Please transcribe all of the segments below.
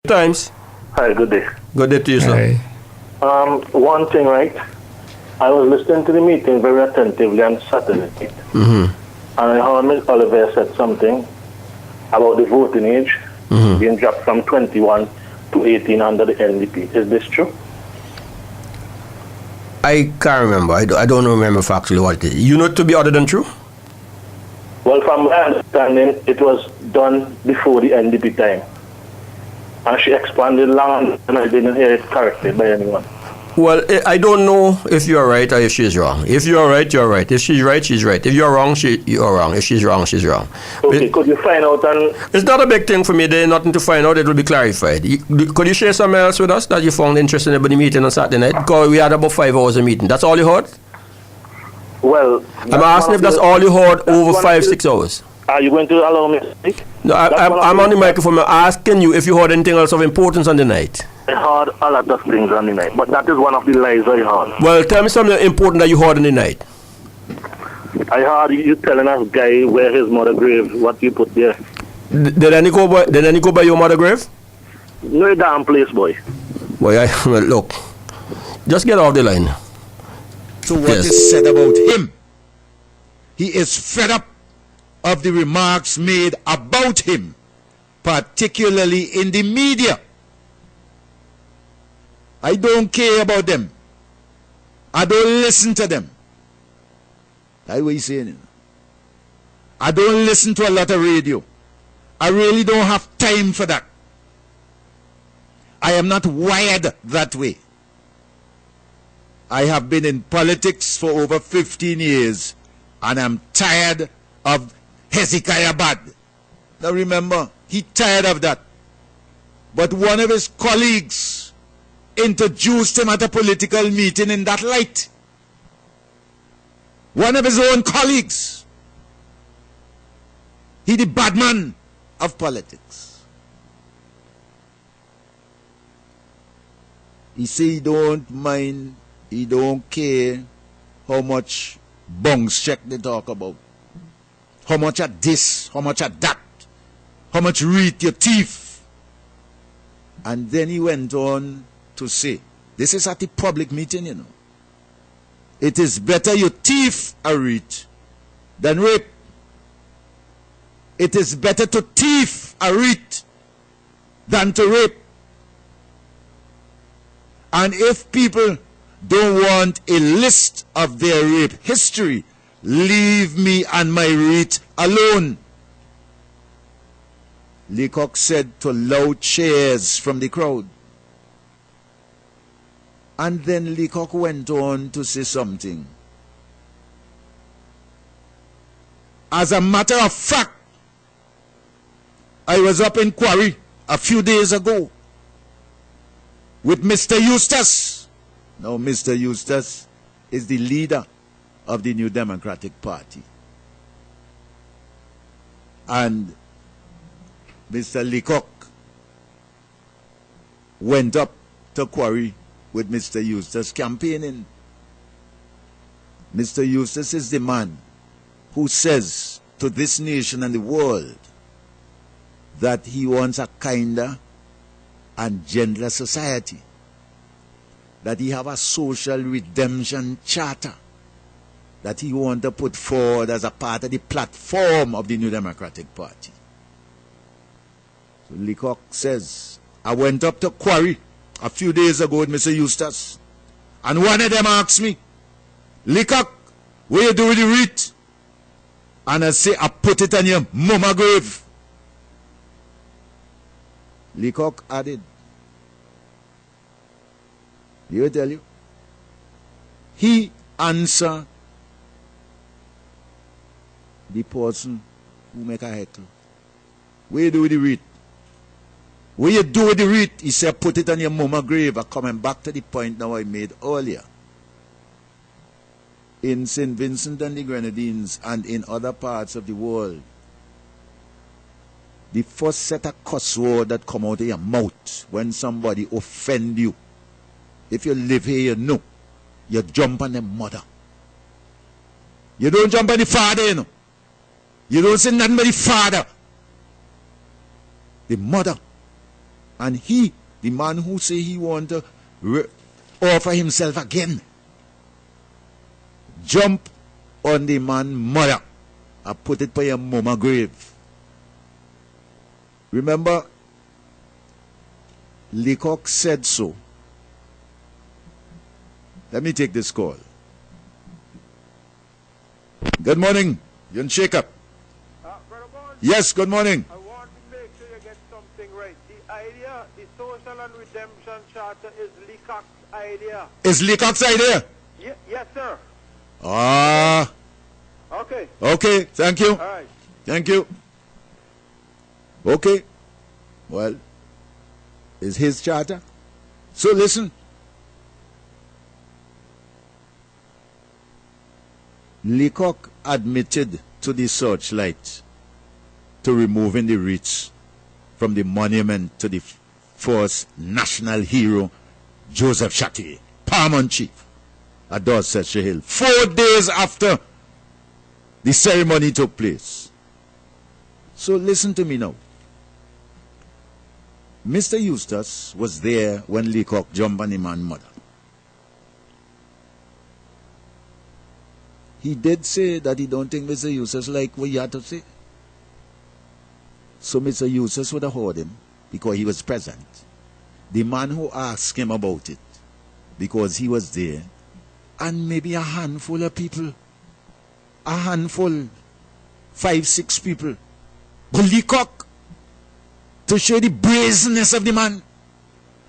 Times. Hi, good day. Good day to you, sir. One thing, right? I was listening to the meeting very attentively on Saturday night. And I heard Ms. Oliver said something about the voting age being dropped from 21 to 18 under the NDP. Is this true? I can't remember. I don't remember factually what it is. You know it to be other than true? Well, from my understanding, it was done before the NDP time. And she expanded long, and I didn't hear it correctly by anyone. Well, I don't know if you're right or if she's wrong. If you're right, you're right. If she's right, she's right. If you're wrong, you're wrong. If she's wrong, she's wrong. Okay, could you find out? And it's not a big thing for me. There's nothing to find out. It will be clarified. Could you share something else with us that you found interesting about the meeting on Saturday night? Because we had about 5 hours of meeting. That's all you heard? Well, I'm asking if that's all you heard over 5-6 hours. Are you going to allow me to speak? No, I'm on the microphone. I'm asking you if you heard anything else of importance on the night. I heard a lot of things on the night, but that is one of the lies I heard. Well, tell me something important that you heard on the night. I heard you telling us guy where his mother grave, what you put there. Did any go by your mother grave? No damn place, boy. Boy, look, just get off the line. So what is said about him? He is fed up of the remarks made about him, particularly in the media. I don't care about them. I don't listen to them. That's what he's saying. I don't listen to a lot of radio. I really don't have time for that. I am not wired that way. I have been in politics for over 15 years, and I'm tired of Hezekiah Bad. Now remember, he tired of that. But one of his colleagues introduced him at a political meeting in that light. One of his own colleagues. He the bad man of politics. He say he don't mind, he don't care how much bungs check they talk about. How much of this, how much of that, how much read your teeth. And then he went on to say, this is at the public meeting, you know. It is better your thief a read than rape. It is better to thief a read than to rape. And if people don't want a list of their rape history, leave me and my read alone. Leacock said to loud cheers from the crowd. And then Leacock went on to say something. As a matter of fact, I was up in Quarry a few days ago with Mr. Eustace. Now, Mr. Eustace is the leader of the New Democratic Party. And Mr. Leacock went up to Quarry with Mr. Eustace campaigning. Mr. Eustace is the man who says to this nation and the world that he wants a kinder and gentler society, that he have a social redemption charter that he want to put forward as a part of the platform of the New Democratic Party. So Leacock says, I went up to Quarry a few days ago with Mr. Eustace, and one of them asked me, Leacock, what you do with the wreath? And I say, I put it on your mama grave. Leacock added, you tell you, he answer the person who make a heckle. What you do with the wreath? What you do with the wreath? He said, put it on your mama grave. I'm coming back to the point now I made earlier. In St. Vincent and the Grenadines and in other parts of the world, the first set of cuss word that come out of your mouth when somebody offend you, if you live here, you know, you jump on the mother. You don't jump on the father, you know. You don't say nothing but the father. The mother. And he, the man who say he want to offer himself again, jump on the man mother and put it by your mama grave. Remember, Leacock said so. Let me take this call. Good morning. You're in Shake-Up. Brother Bond, Yes, good morning. I want to make sure you get something right. The idea, the social and redemption charter is Leacock's idea. Is Leacock's idea? Yes, sir. Ah, Okay. okay. Thank you. All right. Thank you. Okay. Well, it's his charter. So listen. Leacock admitted to the Searchlight to removing the wreaths from the monument to the first national hero, Joseph Chatier, Paramount Chief, at Dorsetshire Hill, 4 days after the ceremony took place. So listen to me now. Mr. Eustace was there when Leacock jumped on the man's mother. He did say that he don't think Mr. Eustace like what he had to say. So Mr. Eustace would have heard him because he was present. The man who asked him about it, because he was there, and maybe a handful of people, a handful, 5, 6 people. But Leacock, to show the brazenness of the man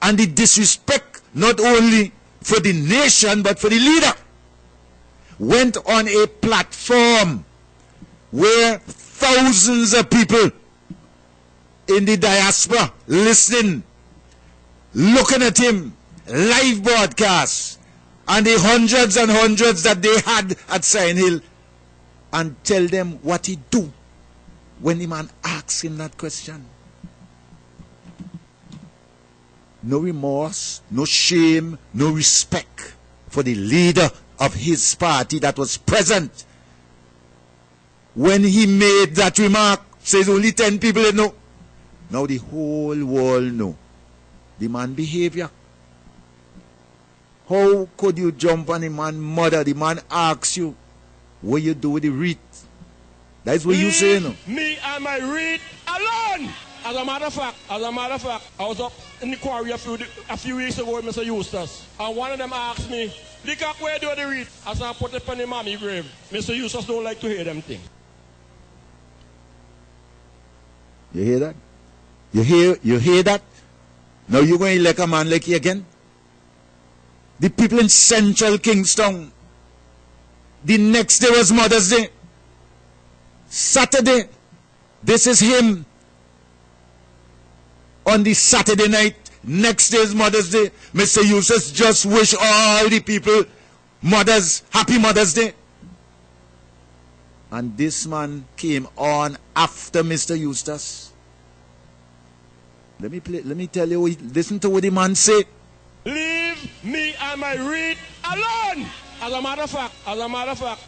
and the disrespect not only for the nation but for the leader, went on a platform where thousands of people in the diaspora listening, looking at him, live broadcasts, and the hundreds and hundreds that they had at Sion Hill, and tell them what he do when the man asks him that question. No remorse, no shame, no respect for the leader of his party that was present when he made that remark. Says only 10 people know. Now the whole world know the man behavior. How could you jump on the man mother? The man asks you what you do with the wreath. That's what you say, no? Me and my wreath alone. As a matter of fact, I was up in the quarry a few weeks ago with Mr. Eustace, and one of them asked me, Leacock, where do the wreath? As I put it on the mommy grave. Mr. Eustace don't like to hear them things. You hear that? You hear that? Now you're going to elect a man like he again? The people in central Kingston, the next day was Mother's Day. Saturday, this is him. On the Saturday night, next day is Mother's Day. Mr. Eustace just wish all the people mothers, happy Mother's Day. And this man came on after Mr. Eustace. Let me tell you, listen to what the man said. Leave me and my wreath alone. As a matter of fact,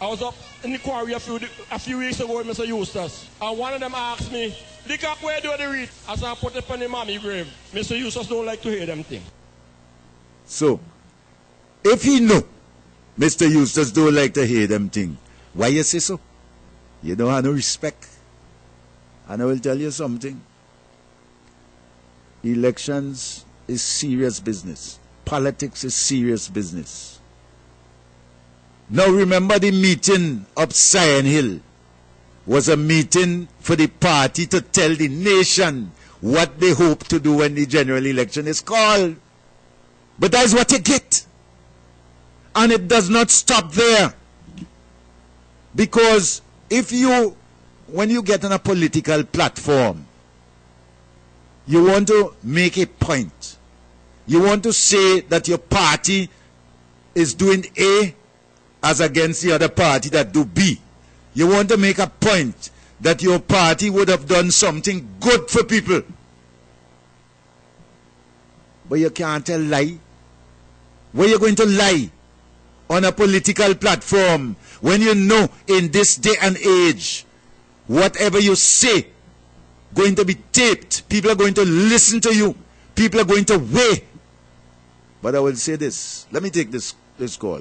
I was up in the quarry a few weeks ago with Mr. Eustace, and one of them asked me, Leacock, where do the wreath? As I put it on the mommy grave. Mr. Eustace don't like to hear them things. So, if he know Mr. Eustace don't like to hear them things, why you say so? You don't have no respect. And I will tell you something. Elections is serious business. Politics is serious business. Now remember, the meeting up Sion Hill was a meeting for the party to tell the nation what they hope to do when the general election is called. But that's what you get. And it does not stop there. Because when you get on a political platform, you want to make a point. You want to say that your party is doing A as against the other party that do B. You want to make a point that your party would have done something good for people. But you can't tell lie. Where you going to lie on a political platform when you know in this day and age, whatever you say going to be taped, people are going to listen to you, People are going to weigh. But I will say this. Let me take this call.